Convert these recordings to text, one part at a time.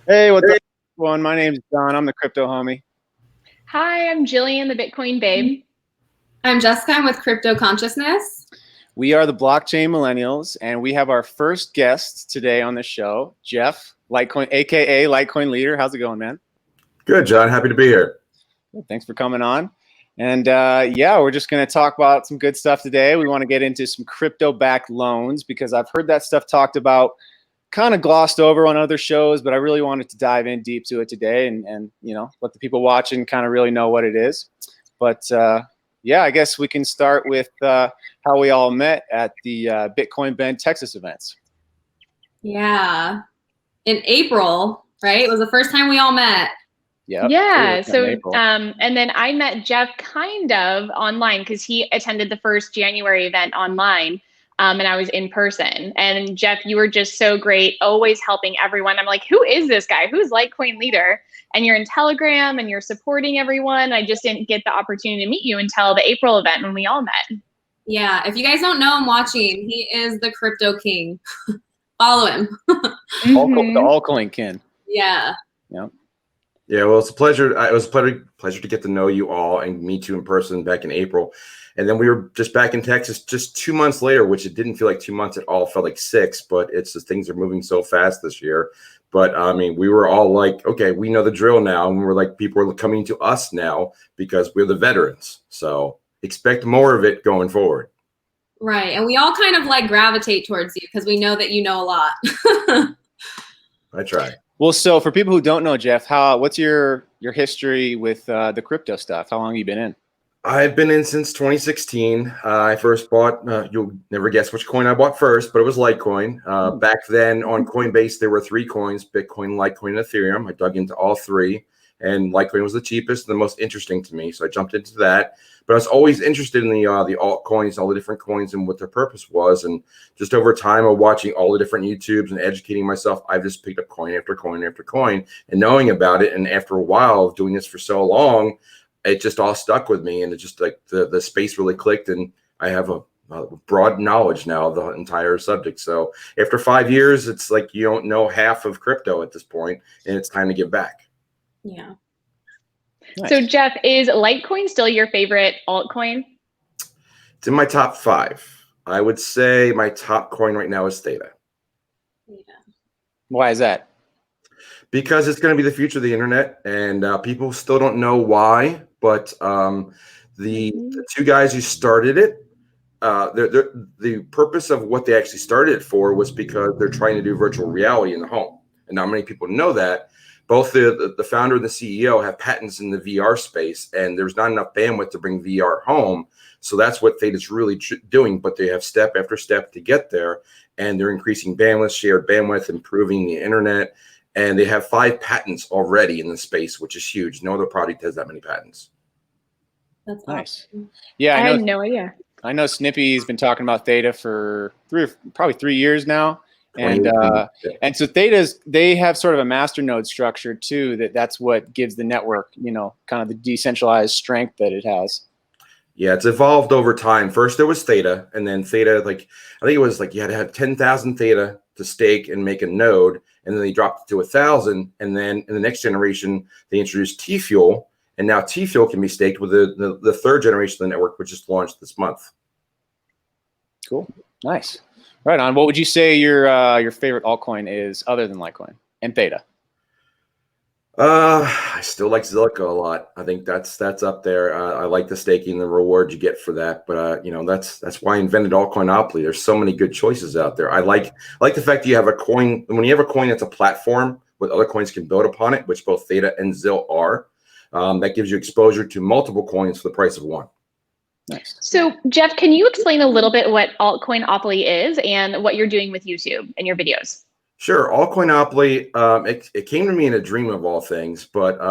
Hey, what's up, everyone? My name's John. I'm the crypto homie. Hi, I'm Jillian, the Bitcoin babe. I'm Jessica. I'm with Crypto Consciousness. We are the blockchain millennials, and we have our first guest today on the show, Jeff, Litecoin, aka Litecoin Leader. How's it going, man? Good, John. Happy to be here. Thanks for coming on. And yeah, we're just going to talk about some good stuff today. We want to get into some crypto-backed loans because I've heard that stuff talked about, kind of glossed over on other shows, but I really wanted to dive in deep to it today and you know, let the people watching kind of really know what it is. But yeah, I guess we can start with how we all met at the Bitcoin Bend Texas events. Yeah. In April, right? It was the first time we all met. Yep. Yeah. So, and then I met Jeff kind of online because he attended the first January event online. And I was in person. And Jeff, you were just so great, always helping everyone. I'm like, who is this guy? Who's Litecoin Leader? And you're in Telegram and you're supporting everyone. I just didn't get the opportunity to meet you until the April event when we all met. Yeah. If you guys don't know him watching, he is the crypto king. Follow him. The altcoin king. Yeah. Yeah. Yeah, well, it's a pleasure. It was a pleasure to get to know you all and meet you in person back in April. And then we were just back in Texas just 2 months later, which it didn't feel like 2 months at all. It felt like 6, but it's just things are moving so fast this year. But I mean, we were all like, okay, we know the drill now. And we're like, people are coming to us now because we're the veterans. So expect more of it going forward. Right. And we all kind of like gravitate towards you because we know that you know a lot. I try. Well, so for people who don't know, Jeff, what's your history with the crypto stuff? How long have you been in? I've been in since 2016. I first bought, you'll never guess which coin I bought first, but it was Litecoin. Back then on Coinbase, there were 3 coins, Bitcoin, Litecoin, and Ethereum. I dug into all 3, and Litecoin was the cheapest, the most interesting to me. So I jumped into that. But I was always interested in the altcoins, all the different coins and what their purpose was. And just over time of watching all the different YouTubes and educating myself, I've just picked up coin after coin after coin and knowing about it. And after a while of doing this for so long, it just all stuck with me. And it just like the space really clicked. And I have a broad knowledge now of the entire subject. So after 5 years, it's like you don't know half of crypto at this point, and it's time to give back. Yeah. Nice. So Jeff, is Litecoin still your favorite altcoin? It's in my top 5. I would say my top coin right now is Theta. Yeah. Why is that? Because it's going to be the future of the internet, and people still don't know why. But the 2 guys who started it, the purpose of what they actually started it for was because they're trying to do virtual reality in the home. And not many people know that. Both the founder and the CEO have patents in the VR space, and there's not enough bandwidth to bring VR home. So that's what Theta's really doing, but they have step after step to get there, and they're increasing bandwidth, shared bandwidth, improving the internet, and they have 5 patents already in the space, which is huge. No other product has that many patents. That's Nice. awesome. Yeah, I had no idea. I know Snippy's been talking about Theta for probably 3 years now. And so they have sort of a masternode structure too, that's what gives the network, you know, kind of the decentralized strength that it has. Yeah, it's evolved over time. First there was Theta, and then Theta, like I think it was like you had to have 10,000 Theta to stake and make a node, and then they dropped it to 1,000, and then in the next generation they introduced T-Fuel, and now T-Fuel can be staked with the 3rd generation of the network, which just launched this month. Cool, nice. Right on. What would you say your favorite altcoin is other than Litecoin and Theta? I still like Zilliqa a lot. I think that's up there. I like the staking, the reward you get for that. But you know, that's why I invented altcoinopoly. There's so many good choices out there. I like the fact that you have a coin. When you have a coin that's a platform with other coins can build upon it, which both Theta and Zil are. That gives you exposure to multiple coins for the price of one. Nice. So Jeff, can you explain a little bit what altcoinopoly is and what you're doing with YouTube and your videos? Sure. Altcoinopoly, it came to me in a dream of all things, but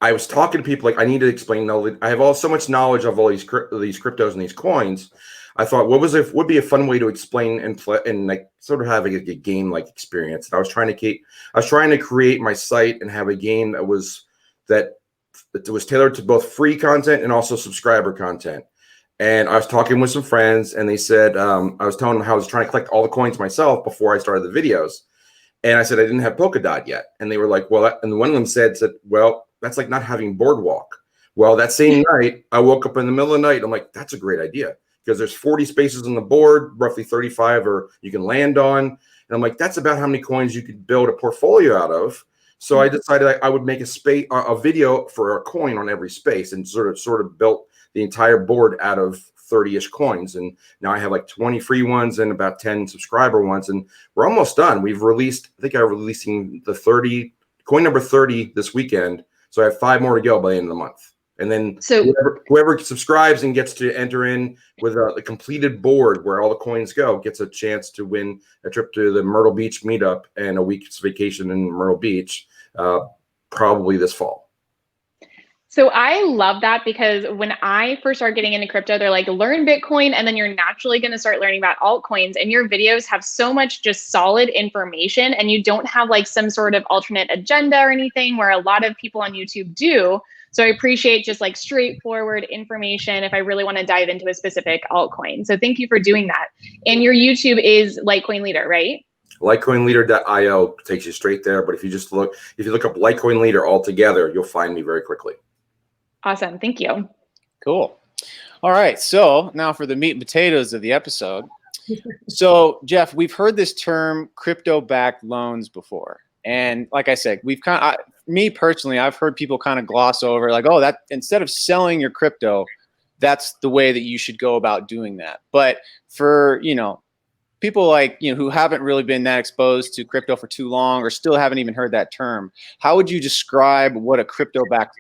I was talking to people like I need to explain. I have so much knowledge of all these cryptos and these coins. I thought, what would be a fun way to explain and like sort of have a game like experience. And I was trying to create my site and have a game that was tailored to both free content and also subscriber content. And I was talking with some friends, and they said I was telling them how I was trying to collect all the coins myself before I started the videos. And I said, I didn't have Polkadot yet. And they were like, well, and one of them said, well, that's like not having Boardwalk. Well, that same night, I woke up in the middle of the night. I'm like, that's a great idea, because there's 40 spaces on the board, roughly 35 or you can land on. And I'm like, that's about how many coins you could build a portfolio out of. So I decided I would make a video for a coin on every space, and sort of built the entire board out of 30-ish coins. And now I have like 20 free ones and about 10 subscriber ones, and we're almost done. We've released, I think I'm releasing the coin number 30 this weekend. So I have 5 more to go by the end of the month. And then whoever subscribes and gets to enter in with a completed board where all the coins go gets a chance to win a trip to the Myrtle Beach meetup and a week's vacation in Myrtle Beach, probably this fall. So I love that, because when I first started getting into crypto, they're like, learn Bitcoin, and then you're naturally going to start learning about altcoins. And your videos have so much just solid information, and you don't have like some sort of alternate agenda or anything, where a lot of people on YouTube do. So I appreciate just like straightforward information if I really want to dive into a specific altcoin. So thank you for doing that. And your YouTube is Litecoin Leader, right? Litecoinleader.io takes you straight there. But if you look up Litecoin Leader altogether, you'll find me very quickly. Awesome. Thank you. Cool. All right. So now for the meat and potatoes of the episode. So Jeff, we've heard this term crypto-backed loans before. And like I said, me personally, I've heard people kind of gloss over like, oh, that instead of selling your crypto, that's the way that you should go about doing that. But for, people like, who haven't really been that exposed to crypto for too long, or still haven't even heard that term, how would you describe what a crypto-backed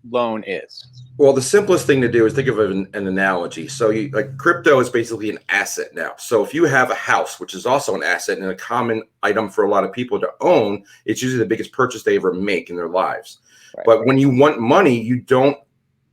loan is? Well, the simplest thing to do is think of an analogy. So like crypto is basically an asset now. So if you have a house, which is also an asset and a common item for a lot of people to own, it's usually the biggest purchase they ever make in their lives. Right. But when you want money, you don't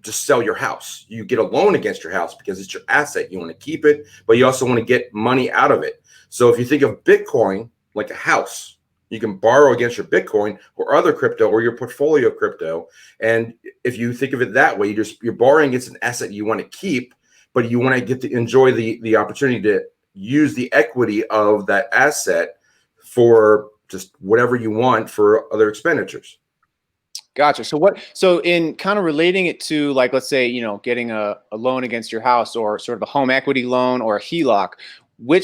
just sell your house. You get a loan against your house because it's your asset. You want to keep it, but you also want to get money out of it. So if you think of Bitcoin like a house, you can borrow against your Bitcoin or other crypto or your portfolio of crypto. And if you think of it that way, you're borrowing against an asset you want to keep, but you want to get to enjoy the opportunity to use the equity of that asset for just whatever you want for other expenditures. Gotcha. So in kind of relating it to, like, let's say, getting a loan against your house, or sort of a home equity loan or a HELOC,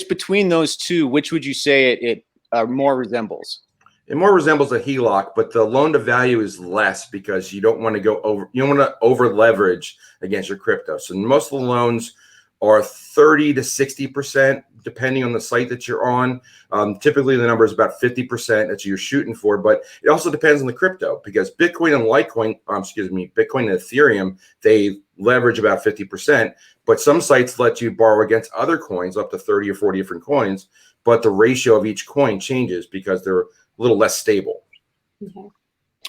between those two, which would you say it more resembles? It more resembles a HELOC, but the loan to value is less because you don't want to over leverage against your crypto. So most of the loans are 30 to 60%, depending on the site that you're on. Typically, the number is about 50% that you're shooting for, but it also depends on the crypto, because Bitcoin and Bitcoin and Ethereum, they leverage about 50%, but some sites let you borrow against other coins up to 30 or 40 different coins, but the ratio of each coin changes because they're a little less stable.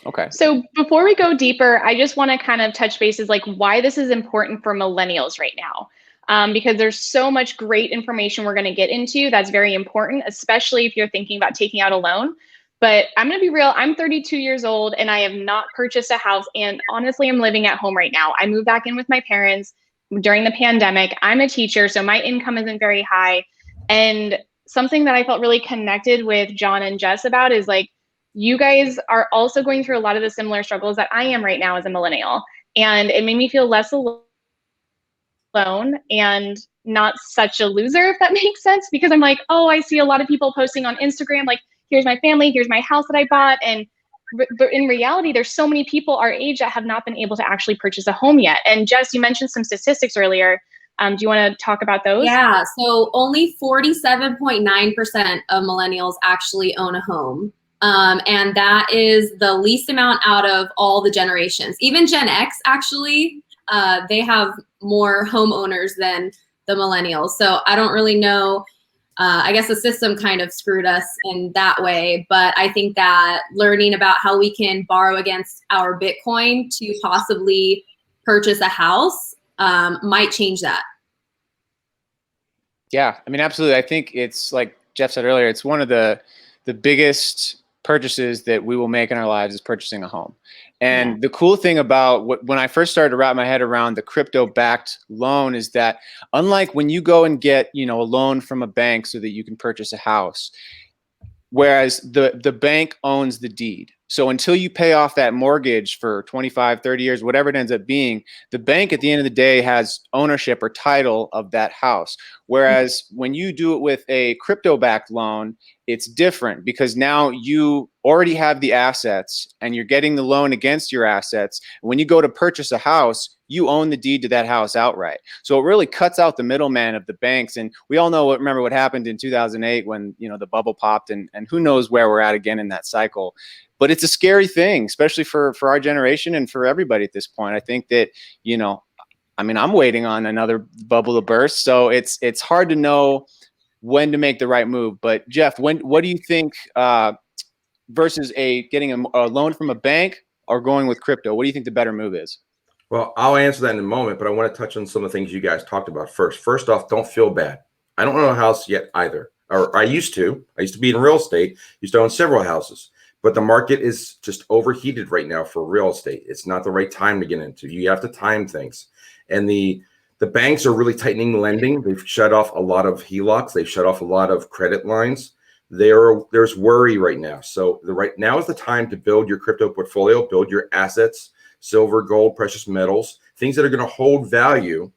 Okay. So before we go deeper, I just want to kind of touch bases like why this is important for millennials right now. Because there's so much great information we're going to get into that's very important, especially if you're thinking about taking out a loan. But I'm going to be real. I'm 32 years old and I have not purchased a house. And honestly, I'm living at home right now. I moved back in with my parents during the pandemic. I'm a teacher, so my income isn't very high. And something that I felt really connected with John and Jess about is like, you guys are also going through a lot of the similar struggles that I am right now as a millennial. And it made me feel less alone and not such a loser, if that makes sense, because I'm like, oh, I see a lot of people posting on Instagram, like, here's my family, here's my house that I bought. And but in reality, there's so many people our age that have not been able to actually purchase a home yet. And Jess, you mentioned some statistics earlier. Do you want to talk about those? Yeah, so only 47.9% of millennials actually own a home. And that is the least amount out of all the generations. Even Gen X, actually, they have more homeowners than the millennials. So I don't really know. I guess the system kind of screwed us in that way. But I think that learning about how we can borrow against our Bitcoin to possibly purchase a house might change that. Yeah, I mean, absolutely. I think it's like Jeff said earlier, it's one of the biggest purchases that we will make in our lives is purchasing a home. And the cool thing about when I first started to wrap my head around the crypto-backed loan is that unlike when you go and get, a loan from a bank so that you can purchase a house, whereas the bank owns the deed. So until you pay off that mortgage for 25, 30 years, whatever it ends up being, the bank at the end of the day has ownership or title of that house. Whereas when you do it with a crypto-backed loan, it's different because now you already have the assets and you're getting the loan against your assets. When you go to purchase a house, you own the deed to that house outright. So it really cuts out the middleman of the banks. And we all know remember what happened in 2008 when, you know, the bubble popped, and who knows where we're at again in that cycle. But it's a scary thing, especially for our generation and for everybody at this point. I think that, you know, I mean, I'm waiting on another bubble to burst. So it's hard to know when to make the right move. But Jeff, what do you think versus getting a loan from a bank or going with crypto? What do you think the better move is? Well, I'll answer that in a moment, but I want to touch on some of the things you guys talked about first. First off, don't feel bad. I don't own a house yet either, or I used to. I used to be in real estate, used to own several houses, but the market is just overheated right now for real estate. It's not the right time to get into. You have to time things. And the banks are really tightening lending. They've shut off a lot of HELOCs. They've shut off a lot of credit lines. There's worry right now. So right now is the time to build your crypto portfolio, build your assets, silver, gold, precious metals, things that are going to hold value,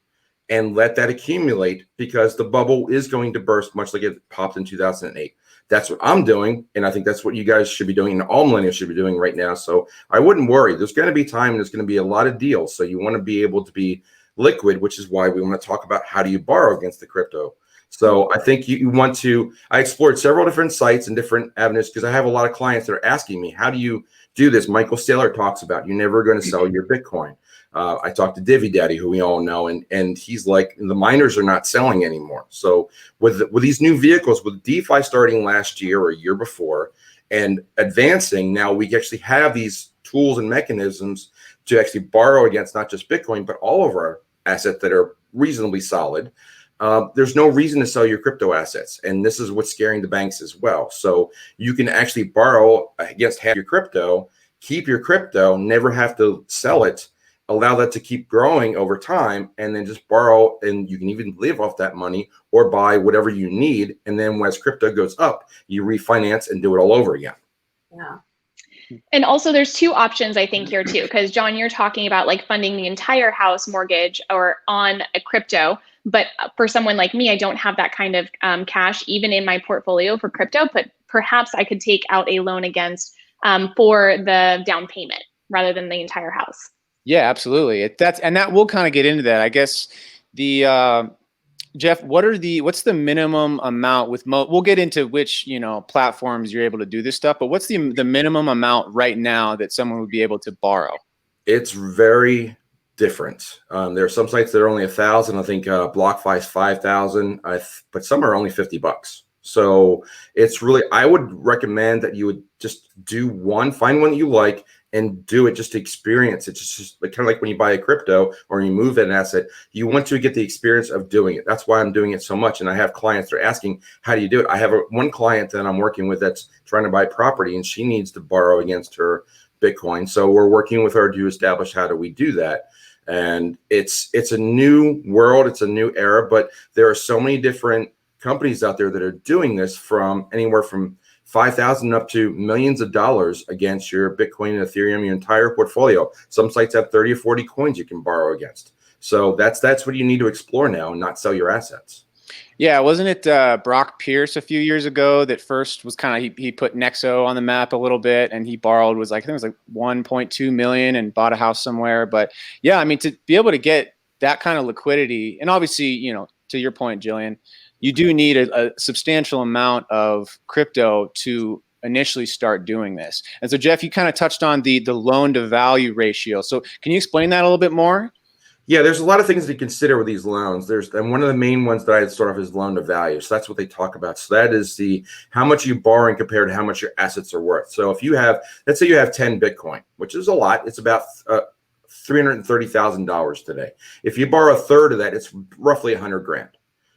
and let that accumulate, because the bubble is going to burst, much like it popped in 2008. That's what I'm doing, and I think that's what you guys should be doing, and all millennials should be doing right now. So I wouldn't worry. There's going to be time, and there's going to be a lot of deals. So you want to be able to be liquid, which is why we want to talk about how do you borrow against the crypto. So I think you want to, I explored several different sites and different avenues because I have a lot of clients that are asking me, how do you do this? Michael Saylor talks about you're never going to sell your Bitcoin. I talked to Divi Daddy, who we all know, and he's like, the miners are not selling anymore. So with these new vehicles, with DeFi starting last year or a year before and advancing, now we actually have these tools and mechanisms to actually borrow against not just Bitcoin, but all of our assets that are reasonably solid. There's no reason to sell your crypto assets. And this is what's scaring the banks as well. So you can actually borrow against half your crypto, keep your crypto, never have to sell it, allow that to keep growing over time, and then just borrow, and you can even live off that money or buy whatever you need. And then as crypto goes up, you refinance and do it all over again. Yeah. And also there's two options I think here too, because John, you're talking about like funding the entire house mortgage or on a crypto. But for someone like me, I don't have that kind of cash even in my portfolio for crypto, but perhaps I could take out a loan against for the down payment rather than the entire house. Yeah, absolutely. That we'll kind of get into that. I guess Jeff, what's the minimum amount with we'll get into which, platforms you're able to do this stuff, but what's the minimum amount right now that someone would be able to borrow? It's very different. There are some sites that are only 1,000. I think BlockFi is 5,000, but some are only $50. So it's really, I would recommend that you would just find one that you like and do it just to experience it. Just kind of like when you buy a crypto or you move an asset, you want to get the experience of doing it. That's why I'm doing it so much. And I have clients that are asking, how do you do it? I have one client that I'm working with that's trying to buy property, and she needs to borrow against her Bitcoin. So we're working with her to establish how do we do that. And it's a new world. It's a new era, but there are so many different companies out there that are doing this, from anywhere from 5,000 up to millions of dollars against your Bitcoin and Ethereum, your entire portfolio. Some sites have 30 or 40 coins you can borrow against. So that's what you need to explore now and not sell your assets. Yeah, wasn't it Brock Pierce a few years ago that first was kind of, he put Nexo on the map a little bit, and he borrowed I think it was like 1.2 million and bought a house somewhere. But yeah, I mean, to be able to get that kind of liquidity, and obviously, to your point, Jillian, you do need a substantial amount of crypto to initially start doing this. And so, Jeff, you kind of touched on the loan to value ratio. So can you explain that a little bit more? Yeah, there's a lot of things to consider with these loans. And one of the main ones that I start off is loan to value. So that's what they talk about. So that is how much you borrowing compared to how much your assets are worth. So if you have, let's say you have 10 Bitcoin, which is a lot. It's about $330,000 today. If you borrow a third of that, it's roughly 100 grand.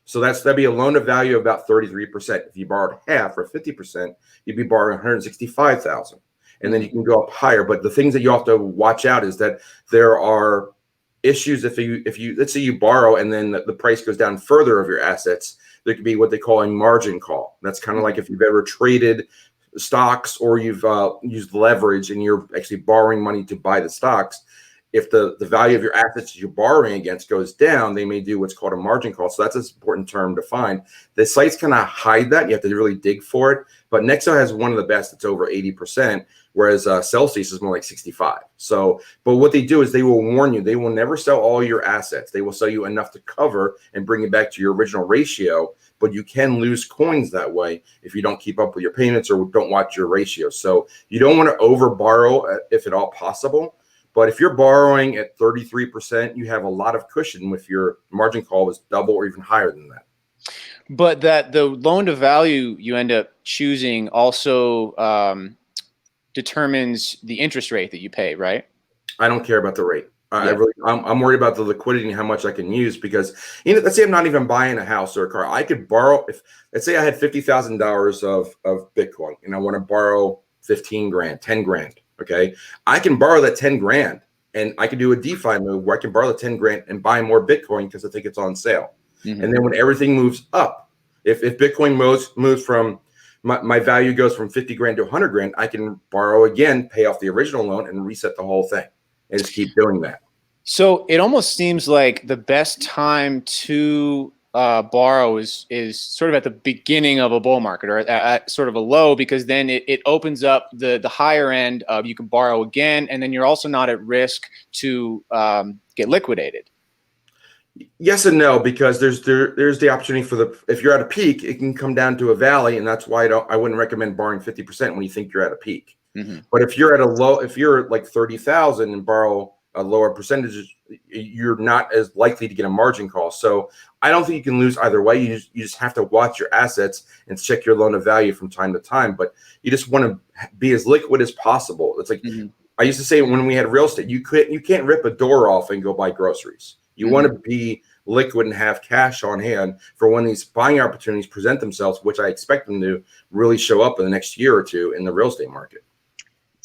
So that'd be a loan to value of about 33%. If you borrowed half or 50%, you'd be borrowing 165,000. And then you can go up higher. But the things that you have to watch out is that there are issues if you let's say you borrow and then the price goes down further of your assets, there could be what they call a margin call. That's kind of like if you've ever traded stocks or you've used leverage and you're actually borrowing money to buy the stocks. If the value of your assets you're borrowing against goes down, they may do what's called a margin call. So that's an important term to find. The sites kind of hide that. You have to really dig for it. But Nexo has one of the best. It's over 80%, whereas Celsius is more like 65. So, but what they do is they will warn you. They will never sell all your assets. They will sell you enough to cover and bring it back to your original ratio. But you can lose coins that way if you don't keep up with your payments or don't watch your ratio. So you don't want to over borrow if at all possible. But if you're borrowing at 33%, you have a lot of cushion if your margin call is double or even higher than that. But that the loan to value you end up choosing also determines the interest rate that you pay, right? I don't care about the rate. I'm worried about the liquidity and how much I can use because, let's say I'm not even buying a house or a car. I could borrow, let's say I had $50,000 of Bitcoin and I want to borrow 15 grand, 10 grand. Okay, I can borrow that 10 grand and I can do a DeFi move where I can borrow the 10 grand and buy more Bitcoin because I think it's on sale. And then when everything moves up, if Bitcoin moves from my value goes from 50 grand to 100 grand, I can borrow again, pay off the original loan and reset the whole thing and just keep doing that. So it almost seems like the best time to borrow is sort of at the beginning of a bull market or at sort of a low, because then it opens up the higher end of you can borrow again, and then you're also not at risk to get liquidated. Yes and no, because there's the opportunity for if you're at a peak, it can come down to a valley, and that's why I wouldn't recommend borrowing 50% when you think you're at a peak. But if you're at a low, if you're like 30,000 and borrow a lower percentage, you're not as likely to get a margin call. So I don't think you can lose either way. You just have to watch your assets and check your loan to value from time to time. But you just want to be as liquid as possible. It's like I used to say when we had real estate, you can't rip a door off and go buy groceries. You want to be liquid and have cash on hand for when these buying opportunities present themselves, which I expect them to really show up in the next year or two in the real estate market.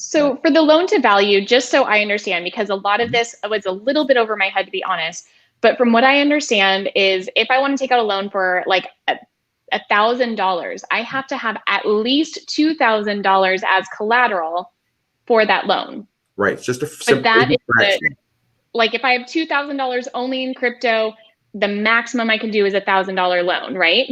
So for the loan to value, just so I understand, because a lot of this was a little bit over my head, to be honest, but from what I understand is if I want to take out a loan for like $1,000, I have to have at least $2,000 as collateral for that loan. Right. It's just a simple fraction. Like if I have $2,000 only in crypto, the maximum I can do is $1,000 loan, right?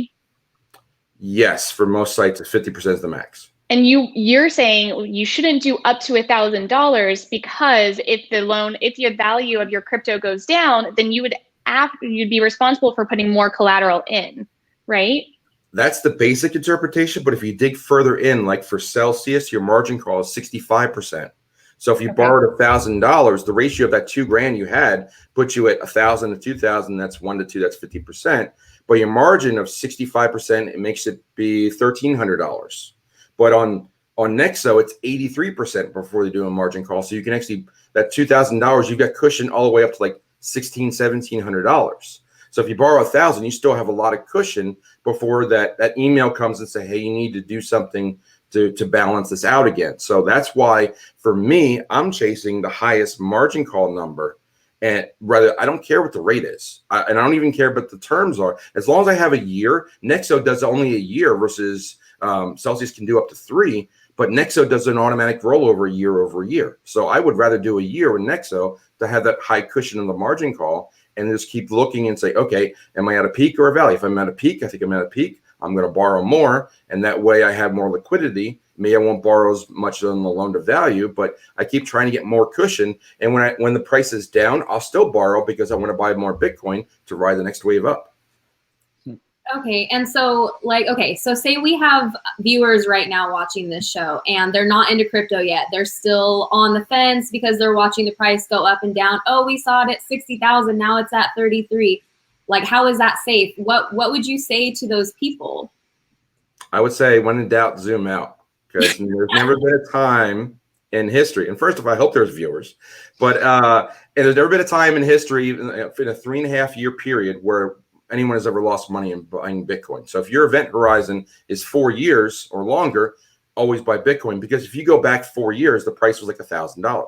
Yes, for most sites, 50% is the max. And you're saying you shouldn't do up to $1,000 because if the value of your crypto goes down, then you'd be responsible for putting more collateral in, right? That's the basic interpretation. But if you dig further in, like for Celsius, your margin call is 65%. So if you borrowed $1,000, the ratio of that $2,000 you had puts you at 1,000 to 2,000. That's 1 to 2. That's 50%. But your margin of 65%, it makes it be $1,300. But on Nexo, it's 83% before they do a margin call. So you can actually, that $2,000, you've got cushion all the way up to like $1,600, $1,700. So if you borrow 1,000, you still have a lot of cushion before that email comes and say, hey, you need to do something to balance this out again. So that's why for me, I'm chasing the highest margin call number. And rather, I don't care what the rate is. And I don't even care what the terms are. As long as I have a year, Nexo does only a year versus Celsius can do up to 3, but Nexo does an automatic rollover year over year. So I would rather do a year with Nexo to have that high cushion in the margin call and just keep looking and say, okay, am I at a peak or a valley? If I'm at a peak, I think I'm at a peak. I'm going to borrow more, and that way I have more liquidity. Maybe I won't borrow as much on the loan to value, but I keep trying to get more cushion. And when the price is down, I'll still borrow because I want to buy more Bitcoin to ride the next wave up. Okay, and so so say we have viewers right now watching this show and they're not into crypto yet. They're still on the fence because they're watching the price go up and down. Oh, we saw it at 60,000, now it's at 33. Like, how is that safe? What would you say to those people? I would say, when in doubt, zoom out, because there's never been a time in history. And first of all, I hope there's viewers, but and there's never been a time in history in a 3.5-year period where anyone has ever lost money in buying Bitcoin. So if your event horizon is 4 years or longer, always buy Bitcoin, because if you go back 4 years, the price was like $1,000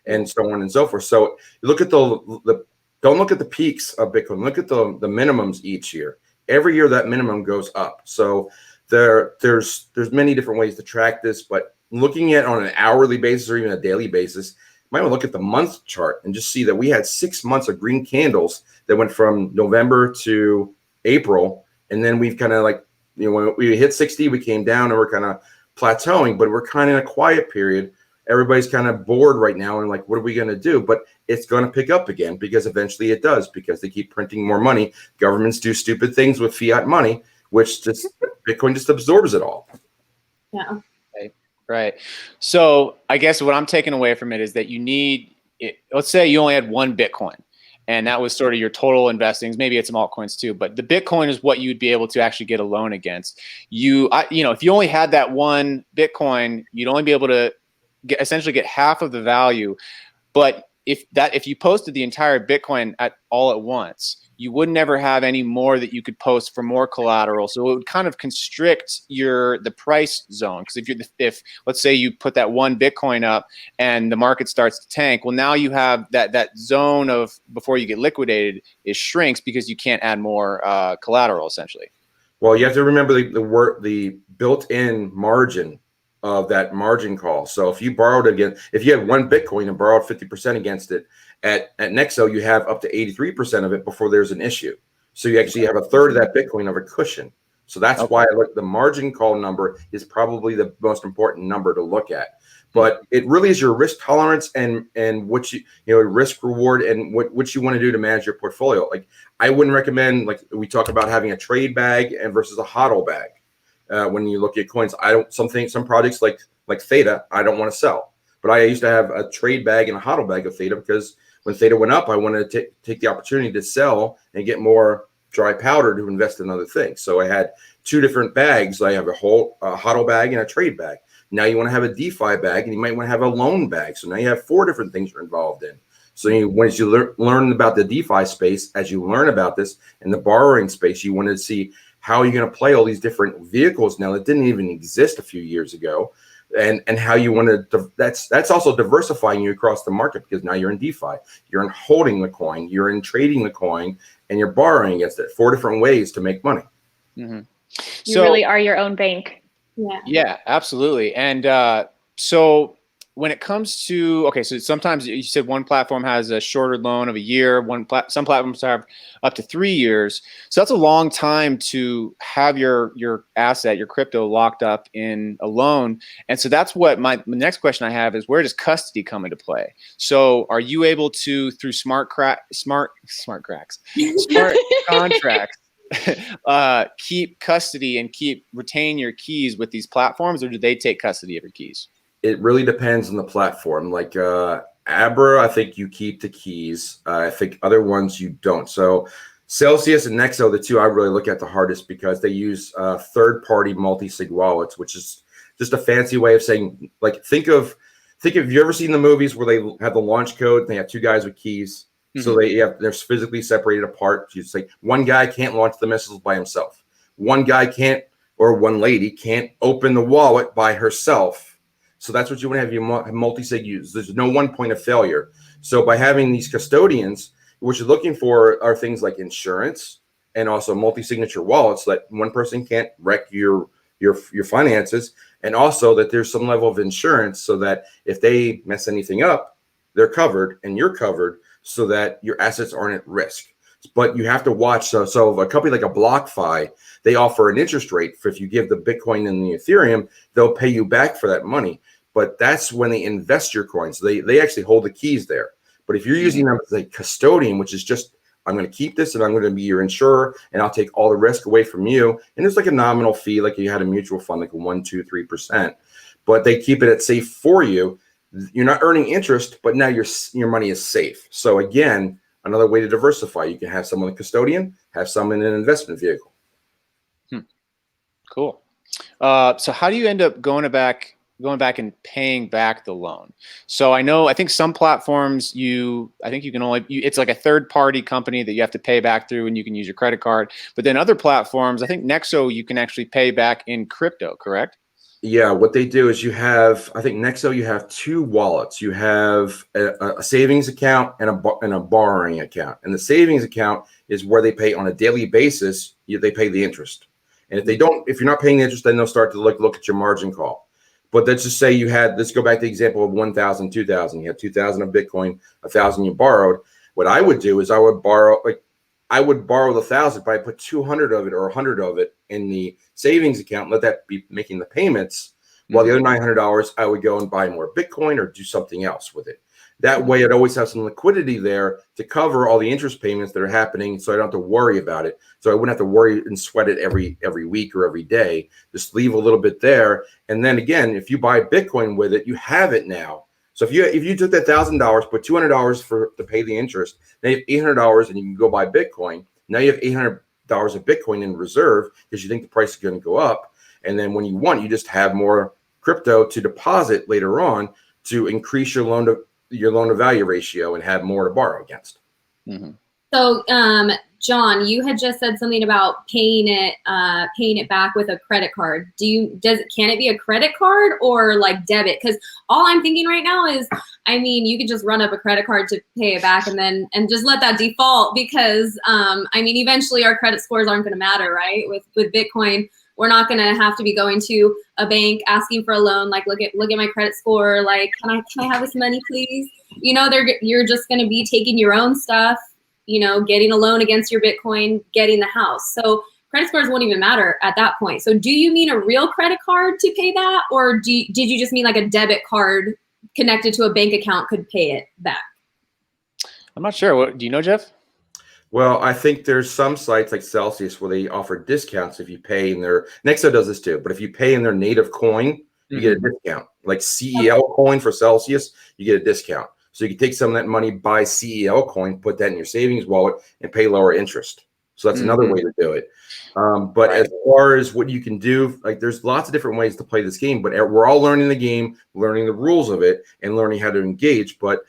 and so on and so forth. So look at don't look at the peaks of Bitcoin. Look at the minimums each year. every year that minimum goes up. So there's many different ways to track this, but looking at on an hourly basis or even a daily basis, you might want to look at the month chart and just see that we had 6 months of green candles that went from November to April. And then we've kind of like, when we hit 60, we came down and we're kind of plateauing, but we're kind of in a quiet period. Everybody's kind of bored right now and like, what are we going to do? But it's going to pick up again because eventually it does, because they keep printing more money. Governments do stupid things with fiat money, which just Bitcoin just absorbs it all. Yeah. Right. So I guess what I'm taking away from it is that you need, let's say you only had one Bitcoin and that was sort of your total investings. Maybe it's some altcoins too, but the Bitcoin is what you'd be able to actually get a loan against. If you only had that one Bitcoin, you'd only be able to essentially get half of the value. But if you posted the entire Bitcoin all at once, you would never have any more that you could post for more collateral. So it would kind of constrict the price zone. Because if let's say you put that one Bitcoin up and the market starts to tank, well, now you have that zone of before you get liquidated is shrinks because you can't add more collateral essentially. Well, you have to remember the built-in margin of that margin call. So if you borrowed if you had one Bitcoin and borrowed 50% against it, at Nexo, you have up to 83% of it before there's an issue. So you actually have a third of that Bitcoin of a cushion. So that's why the margin call number is probably the most important number to look at. But it really is your risk tolerance and what risk reward and what you want to do to manage your portfolio. Like I wouldn't recommend, like we talk about, having a trade bag and versus a hodl bag. When you look at coins, some projects like Theta, I don't want to sell. But I used to have a trade bag and a hodl bag of Theta because when Theta went up, I wanted to take the opportunity to sell and get more dry powder to invest in other things. So I had two different bags. I have a whole hodl bag and a trade bag. Now you want to have a DeFi bag and you might want to have a loan bag. So now you have 4 different things you're involved in. So once you learn about the DeFi space, as you learn about this in the borrowing space, you want to see how you're going to play all these different vehicles now that didn't even exist a few years ago. And how you want to, that's also diversifying you across the market, because now you're in DeFi, you're in holding the coin, you're in trading the coin, and you're borrowing against it. 4 different ways to make money. Mm-hmm. You really are your own bank. Yeah, absolutely. And so when it comes to, so sometimes you said one platform has a shorter loan of a year, some platforms have up to 3 years. So that's a long time to have your asset, your crypto, locked up in a loan. And so that's what my next question I have is, where does custody come into play? So are you able to, through smart contracts, keep custody and retain your keys with these platforms, or do they take custody of your keys? It really depends on the platform. Like Abra, I think you keep the keys. I think other ones you don't. So Celsius and Nexo, the two I really look at the hardest, because they use third-party multi-sig wallets, which is just a fancy way of saying, like, think of you ever seen the movies where they have the launch code and they have 2 guys with keys? Mm-hmm. So they're physically separated apart. You say one guy can't launch the missiles by himself. One guy can't, or one lady can't open the wallet by herself. So that's what you want to have your multi-sig use. There's no one point of failure. So by having these custodians, what you're looking for are things like insurance and also multi-signature wallets, so that one person can't wreck your finances, and also that there's some level of insurance so that if they mess anything up, they're covered and you're covered, so that your assets aren't at risk. But you have to watch. So a company like a BlockFi, they offer an interest rate for, if you give the Bitcoin and the Ethereum, they'll pay you back for that money. But that's when they invest your coins. They actually hold the keys there. But if you're using them as a custodian, which is just, I'm going to keep this and I'm going to be your insurer and I'll take all the risk away from you. And there's like a nominal fee, like you had a mutual fund, like a 1%, 2%, 3%. But they keep it safe for you. You're not earning interest, but now your money is safe. So again, another way to diversify. You can have some on the custodian, have some in an investment vehicle. Cool. So how do you end up going back and paying back the loan? So I think some platforms it's like a third party company that you have to pay back through, and you can use your credit card. But then other platforms, I think Nexo, you can actually pay back in crypto, correct? Yeah, what they do is you have, I think Nexo, you have two wallets. You have a savings account and a borrowing account. And the savings account is where they pay on a daily basis. They pay the interest. And if they don't, if you're not paying the interest, then they'll start to look at your margin call. But let's just say you had, let's go back to the example of 1,000, 2,000. You had 2,000 of Bitcoin, 1,000 you borrowed. What I would do is I would borrow the 1,000, but I put 200 of it or 100 of it in the savings account, let that be making the payments, while the other $900 I would go and buy more Bitcoin or do something else with it. That way I'd always have some liquidity there to cover all the interest payments that are happening, so I don't have to worry about it. So I wouldn't have to worry and sweat it every week or every day. Just leave a little bit there. And then again, if you buy Bitcoin with it, you have it now. So if you took that $1,000, put $200 to pay the interest, then you have $800 and you can go buy Bitcoin. Now you have $800 of Bitcoin in reserve because you think the price is going to go up. And then when you want, you just have more crypto to deposit later on to increase your loan to value ratio and have more to borrow against. Mm-hmm. So, John, you had just said something about paying it back with a credit card. Can it be a credit card or like debit? Because all I'm thinking right now is, I mean, you could just run up a credit card to pay it back and just let that default, because I mean, eventually our credit scores aren't going to matter, right? With Bitcoin, we're not going to have to be going to a bank asking for a loan. Like, look at my credit score. Like, can I have this money, please? You know, you're just going to be taking your own stuff, you know, getting a loan against your Bitcoin, getting the house. So credit scores won't even matter at that point. So do you mean a real credit card to pay that? Or did you just mean like a debit card connected to a bank account could pay it back? I'm not sure. What do you know, Jeff? Well, I think there's some sites like Celsius where they offer discounts if you pay in their, Nexo does this too, but if you pay in their native coin, you get a discount. Like CEL coin for Celsius, you get a discount. So you can take some of that money, buy CEL coin, put that in your savings wallet, and pay lower interest. So that's another way to do it. But as far as what you can do, like there's lots of different ways to play this game, but we're all learning the game, learning the rules of it, and learning how to engage. But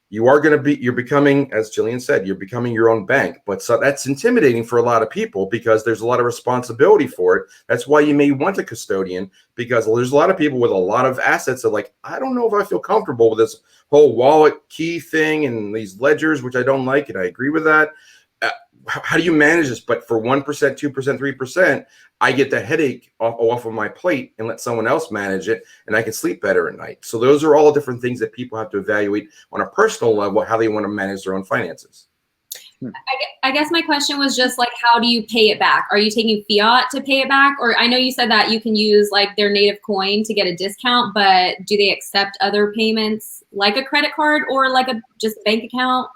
you're becoming, as Jillian said, you're becoming your own bank. But so that's intimidating for a lot of people because there's a lot of responsibility for it. That's why you may want a custodian, because there's a lot of people with a lot of assets that like, I don't know if I feel comfortable with this whole wallet key thing and these ledgers, which I don't like, and I agree with that. How do you manage this? But for 1%, 2%, 3%, I get the headache off of my plate and let someone else manage it, and I can sleep better at night. So those are all different things that people have to evaluate on a personal level, how they want to manage their own finances. I guess my question was just like, how do you pay it back? Are you taking fiat to pay it back? Or I know you said that you can use like their native coin to get a discount, but do they accept other payments like a credit card or like a just bank account?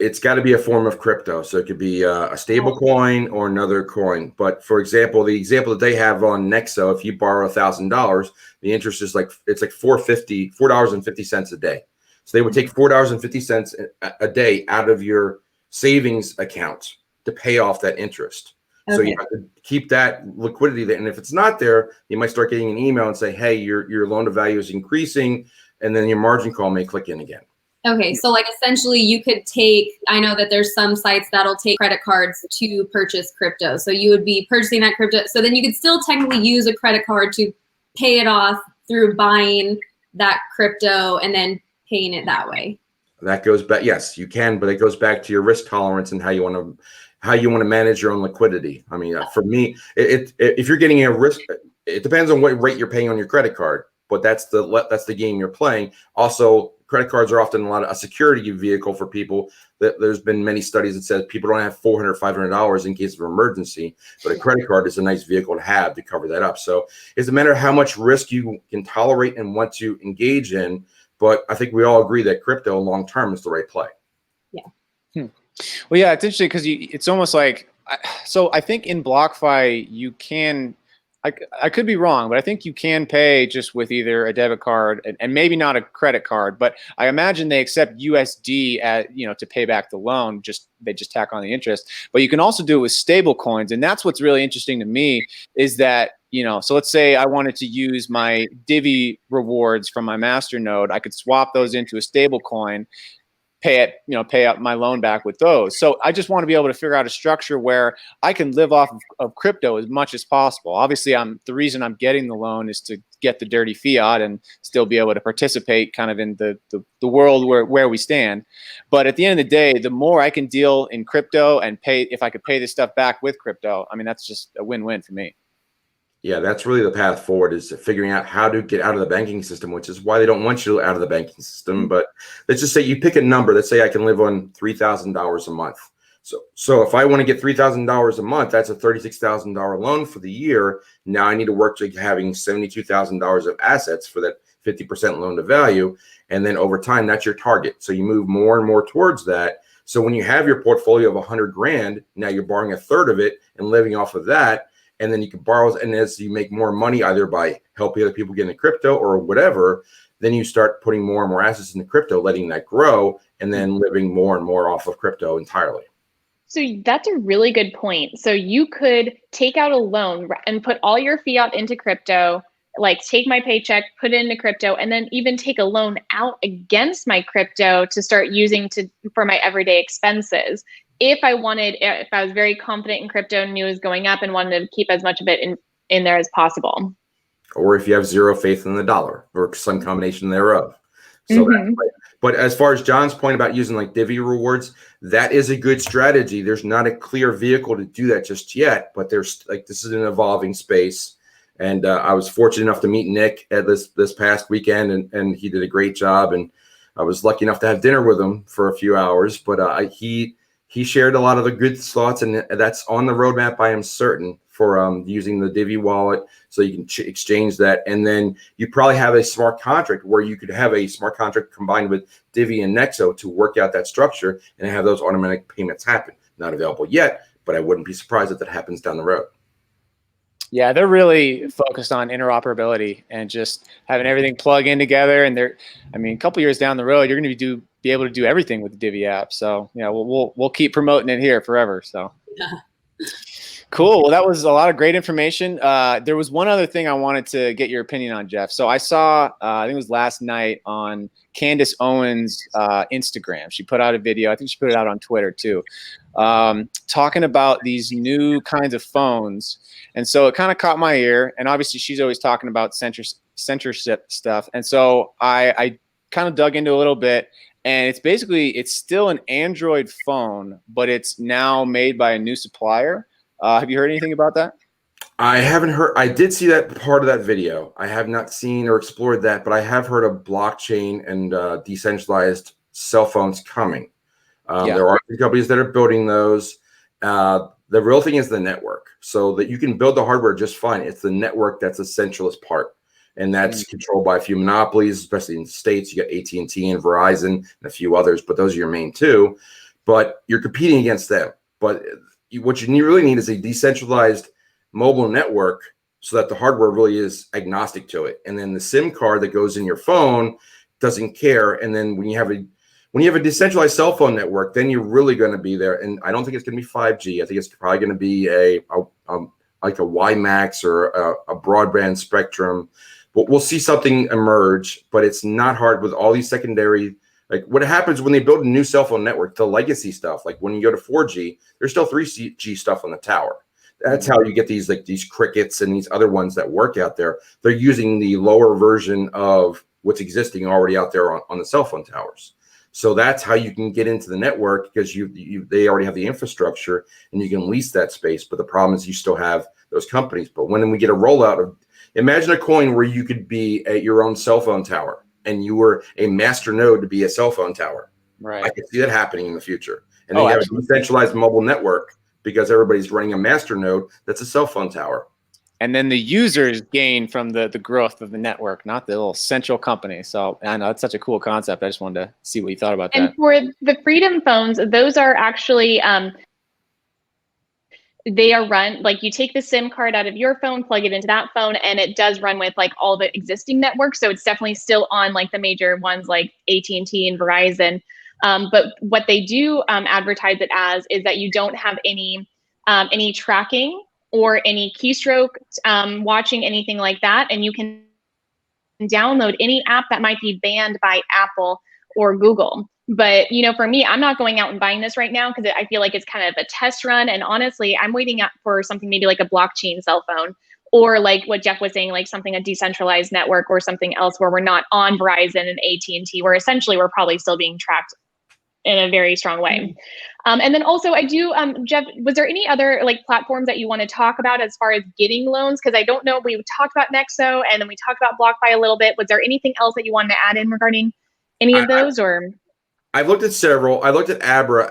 It's got to be a form of crypto. So it could be a stable coin or another coin. But for example, the example that they have on Nexo, if you borrow $1,000, the interest is it's like $4.50 a day. So they would take $4.50 a day out of your savings account to pay off that interest. Okay. So you have to keep that liquidity there. And if it's not there, you might start getting an email and say, hey, your loan to value is increasing. And then your margin call may click in again. Okay, so like essentially you could take, I know that there's some sites that'll take credit cards to purchase crypto. So you would be purchasing that crypto. So then you could still technically use a credit card to pay it off through buying that crypto and then paying it that way. That goes back. Yes, you can, but it goes back to your risk tolerance and how you want to manage your own liquidity. I mean, for me, if you're getting a risk, it depends on what rate you're paying on your credit card, but that's the game you're playing. Also, credit cards are often a security vehicle for people. There's been many studies that says people don't have $400, $500 in case of emergency, but a credit card is a nice vehicle to have to cover that up. So it's a matter of how much risk you can tolerate and want to engage in. But I think we all agree that crypto long term is the right play. Yeah. Well, yeah, it's interesting because it's almost like, so I think in BlockFi you can, I could be wrong, but I think you can pay just with either a debit card and maybe not a credit card, but I imagine they accept USD to pay back the loan. They just tack on the interest. But you can also do it with stable coins, and that's what's really interesting to me is that, so let's say I wanted to use my divi rewards from my master node. I could swap those into a stable coin. pay up my loan back with those. So I just want to be able to figure out a structure where I can live off of crypto as much as possible. Obviously, the reason I'm getting the loan is to get the dirty fiat and still be able to participate kind of in the world where we stand. But at the end of the day, the more I can deal in crypto and if I could pay this stuff back with crypto, I mean, that's just a win-win for me. Yeah, that's really the path forward, is figuring out how to get out of the banking system, which is why they don't want you out of the banking system. But let's just say you pick a number. Let's say I can live on $3,000 a month. So if I want to get $3,000 a month, that's a $36,000 loan for the year. Now I need to work to having $72,000 of assets for that 50% loan to value. And then over time, that's your target. So you move more and more towards that. So when you have your portfolio of 100 grand, now you're borrowing a third of it and living off of that. And then you can borrow, and as you make more money, either by helping other people get into crypto or whatever, then you start putting more and more assets into crypto, letting that grow, and then living more and more off of crypto entirely. So that's a really good point. So you could take out a loan and put all your fiat into crypto, like take my paycheck, put it into crypto, and then even take a loan out against my crypto to start using for my everyday expenses. If I was very confident in crypto and knew it was going up and wanted to keep as much of it in there as possible. Or if you have zero faith in the dollar or some combination thereof. So that's right. But as far as John's point about using like divi rewards, that is a good strategy. There's not a clear vehicle to do that just yet, but there's this is an evolving space. And I was fortunate enough to meet Nick at this past weekend, and he did a great job. And I was lucky enough to have dinner with him for a few hours, but he shared a lot of the good thoughts, and that's on the roadmap, I am certain, for using the divi wallet, so you can exchange that. And then you probably have a smart contract where you could have a smart contract combined with divi and Nexo to work out that structure and have those automatic payments happen. Not available yet, but I wouldn't be surprised if that happens down the road. Yeah, they're really focused on interoperability and just having everything plug in together. And a couple years down the road, you're going to be able to do everything with the Divi app. So yeah, we'll keep promoting it here forever. So Yeah. Cool. Well, that was a lot of great information. There was one other thing I wanted to get your opinion on, Jeff. So I saw, I think it was last night on Candace Owens' Instagram. She put out a video. I think she put it out on Twitter too, talking about these new kinds of phones. And so it kind of caught my ear. And obviously, she's always talking about censorship stuff. And so I kind of dug into a little bit. And it's still an Android phone, but it's now made by a new supplier. Have you heard anything about that? I haven't heard. I did see that part of that video. I have not seen or explored that, but I have heard of blockchain and decentralized cell phones coming. There are companies that are building those. The real thing is the network, so that you can build the hardware just fine. It's the network that's the centralist part, and that's controlled by a few monopolies, especially in the States. You got AT&T and Verizon and a few others, but those are your main two. But you're competing against them. But what you really need is a decentralized mobile network so that the hardware really is agnostic to it. And then the SIM card that goes in your phone doesn't care. And then when you have a decentralized cell phone network, then you're really going to be there. And I don't think it's going to be 5G. I think it's probably going to be like a WiMAX or a broadband spectrum. But we'll see something emerge, but it's not hard with all these secondary. Like what happens when they build a new cell phone network, the legacy stuff, like when you go to 4G, there's still 3G stuff on the tower. That's how you get these crickets and these other ones that work out there. They're using the lower version of what's existing already out there on the cell phone towers. So that's how you can get into the network, because they already have the infrastructure and you can lease that space. But the problem is you still have those companies. But when we get a rollout of, imagine a coin where you could be at your own cell phone tower, and you were a master node to be a cell phone tower. Right. I can see that happening in the future. And then you have a decentralized mobile network because everybody's running a master node that's a cell phone tower. And then the users gain from the growth of the network, not the little central company. So I know it's such a cool concept. I just wanted to see what you thought about that. And for the Freedom phones, those are actually they are run, like you take the SIM card out of your phone, plug it into that phone, and it does run with like all the existing networks. So it's definitely still on like the major ones like AT&T and Verizon. But what they do advertise it as is that you don't have any tracking or any keystroke watching, anything like that. And you can download any app that might be banned by Apple or Google. But, you know, for me, I'm not going out and buying this right now because I feel like it's kind of a test run. And honestly, I'm waiting out for something maybe like a blockchain cell phone, or like what Jeff was saying, like something, a decentralized network or something else where we're not on Verizon and AT&T, where essentially we're probably still being tracked in a very strong way. And then also I do, Jeff, was there any other like platforms that you want to talk about as far as getting loans? Because I don't know, we talked about Nexo and then we talked about BlockFi a little bit. Was there anything else that you wanted to add in regarding any of those, or? I've looked at several. I looked at Abra.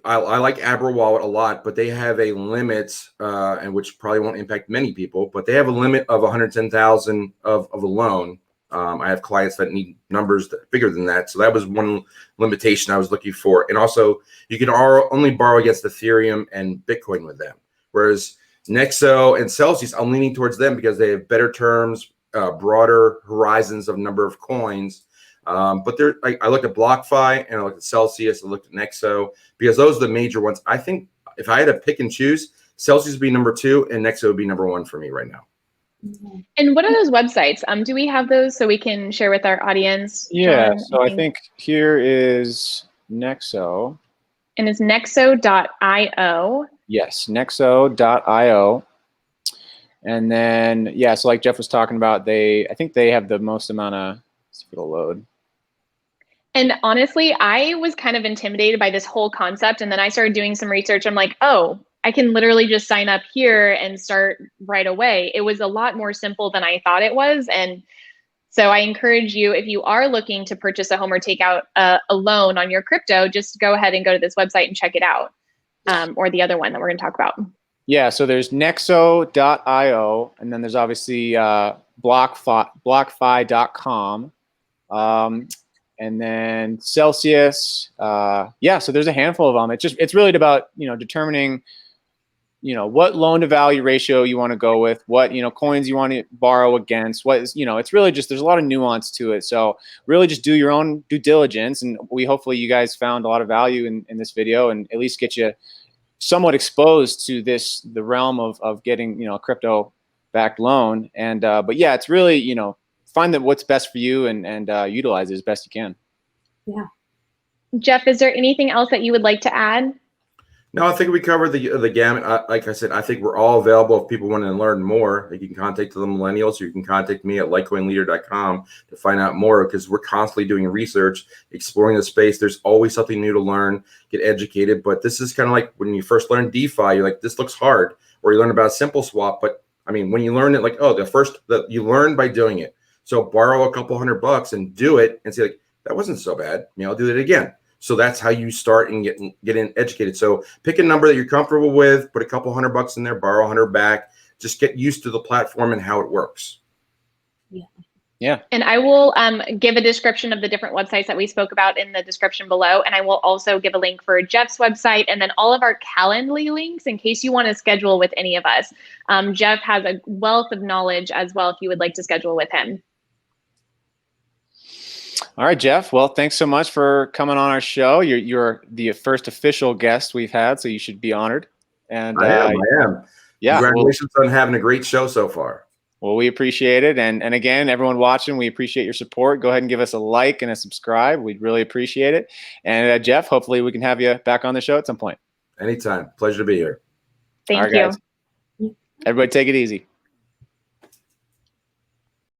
I like Abra Wallet a lot, but they have a limit, and which probably won't impact many people, but they have a limit of 110,000 of a loan. I have clients that need numbers bigger than that. So that was one limitation I was looking for. And also, you can only borrow against Ethereum and Bitcoin with them. Whereas Nexo and Celsius, I'm leaning towards them because they have better terms, broader horizons of number of coins. But I looked at BlockFi and I looked at Celsius, I looked at Nexo, because those are the major ones. I think if I had to pick and choose, Celsius would be number 2 and Nexo would be number 1 for me right now. And what are those websites? Do we have those so we can share with our audience? Yeah, John, so I think here is Nexo. And it's nexo.io. Yes, nexo.io. And then, yeah, so like Jeff was talking about, I think they have the most amount of, let's see if it'll load. And honestly, I was kind of intimidated by this whole concept. And then I started doing some research. I'm like, oh, I can literally just sign up here and start right away. It was a lot more simple than I thought it was. And so I encourage you, if you are looking to purchase a home or take out a loan on your crypto, just go ahead and go to this website and check it out. Or the other one that we're going to talk about. Yeah, so there's nexo.io, and then there's obviously blockfi.com. And then Celsius, yeah, so there's a handful of them. It's really about, determining, what loan to value ratio you want to go with, what, coins you want to borrow against, what is, it's really just, there's a lot of nuance to it. So really just do your own due diligence. And hopefully you guys found a lot of value in this video and at least get you somewhat exposed to the realm of getting, a crypto backed loan. And, but yeah, it's really, find what's best for you and utilize it as best you can. Yeah. Jeff, is there anything else that you would like to add? No, I think we covered the gamut. Like I said, I think we're all available if people want to learn more. You can contact the Millennials, or you can contact me at litecoinleader.com to find out more, because we're constantly doing research, exploring the space. There's always something new to learn, get educated. But this is kind of like when you first learn DeFi, you're like, this looks hard. Or you learn about Simple Swap. But I mean, when you learn it, like, oh, you learn by doing it. So borrow a couple $100 and do it and say, like, that wasn't so bad. I'll do it again. So that's how you start and get educated. So pick a number that you're comfortable with, put a couple $100 in there, borrow 100 back, just get used to the platform and how it works. Yeah. Yeah. And I will give a description of the different websites that we spoke about in the description below. And I will also give a link for Jeff's website and then all of our Calendly links in case you want to schedule with any of us. Jeff has a wealth of knowledge as well if you would like to schedule with him. All right, Jeff. Well, thanks so much for coming on our show. You're the first official guest we've had, so you should be honored. And I am. Yeah. Congratulations on having a great show so far. Well, we appreciate it. And again, everyone watching, we appreciate your support. Go ahead and give us a like and a subscribe. We'd really appreciate it. And Jeff, hopefully we can have you back on the show at some point. Anytime. Pleasure to be here. Thank All right, you. guys. Everybody take it easy.